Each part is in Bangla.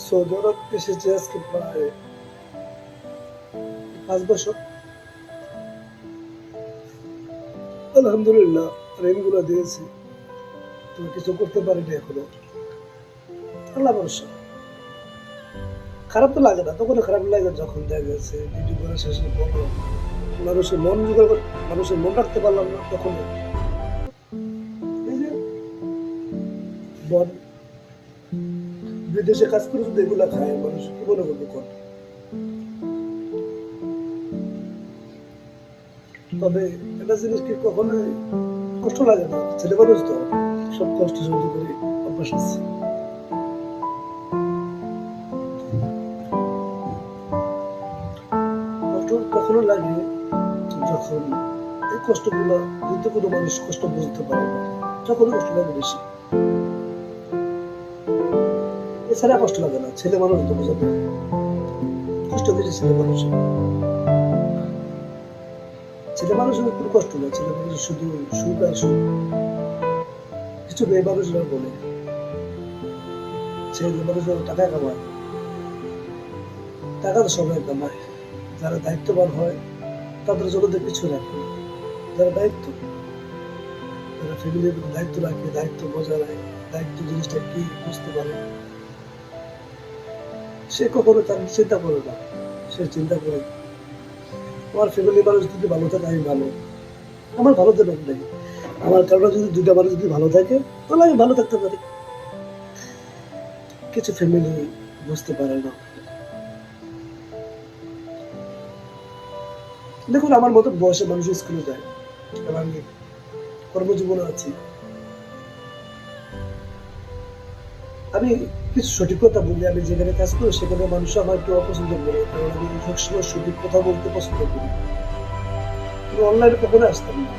সৌদি আরব এসেছি আজকে প্রায় 5 বছর। আলহামদুলিল্লাহ, ঋণগুলো দিয়েছি, তুমি কিছু করতে পারিনি এখনো। আল্লাহ ভরসা। খারাপ তো লাগে না, তখন খারাপ লাগে যখন দেখা গেছে ডিউটি করে শেষের পর মানুষের মন জোগাড় মানুষের মন রাখতে পারলাম না, তখন এই যে বন বিদেশে কাজ করে যদি এগুলা খায়, মানুষ কি মনে করবে কোন? তবে একটা জিনিস কি কখনো কষ্ট লাগে না, ছেলে মানুষ তো সব কষ্ট সহ্য করে অভ্যাস আছে। কষ্ট কখনো লাগে যখন এই কষ্টগুলো দ্বিতীয় কোনো মানুষ কষ্ট বুঝতে পারে না, তখন কষ্ট লাগে বেশি। এছাড়া কষ্ট লাগে না, ছেলে মানুষ তো বোঝাবে কষ্ট বেশি। ছেলে মানুষের কোনো কষ্ট নেই, ছেলে মানুষের শুধু সুখ আর সুখ। কিছু মেয়ে মানুষরা বলে ছেলে মানুষরা টাকা কামায়, টাকা তো সবাই কামায়। যারা দায়িত্ববান হয় তাদের জন্য তো কিছু রাখে না। যারা যারা ফ্যামিলির দায়িত্ব রাখে, দায়িত্ব বজায় রাখে, দায়িত্ব জিনিসটা কি বুঝতে পারে, সে কখনো তার চিন্তা করে না। সে চিন্তা করে আমার ফ্যামিলির মানুষ যদি ভালো থাকে আমি ভালো, আমার ভালো তো লোক নেই। আমার কারণে যদি দুটা মানুষ যদি ভালো থাকে তাহলে আমি ভালো থাকতে পারি। কিছু ফ্যামিলি বুঝতে পারে না। দেখুন, আমার মতো বয়সে মানুষ স্কুলে যায়, এবং আমি কর্মজীবনে আছি। আমি কিছু সঠিক কথা বলি, আমি যেখানে কাজ করি সেখানে মানুষ আমার একটু অপছন্দ করে, কারণ আমি সবসময় সঠিক কথা বলতে পছন্দ করি। আমি অনলাইনে কখনো আসতাম না,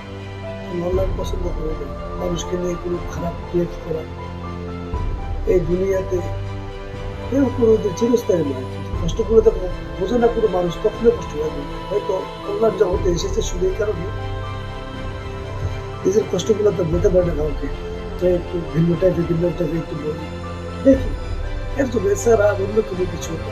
আমি অনলাইন পছন্দ করি না। মানুষকে নিয়ে কোনো খারাপ ক্রিয়েট করা এই দুনিয়াতে কেউ কোনো চিরস্থায়ী নয়। কষ্ট করে তো বোঝে না কোনো মানুষ, কখনো কষ্ট লাগে। হয়তো অনলাইন জগতে এসেছে শুধু এই কারণে নিজের কষ্টগুলো তো বলতে পারে না কাউকে, তো একটু ভিন্ন টাইপের একটু বলি দেখি এর তো, এছাড়া অন্য কোনো কিছু না।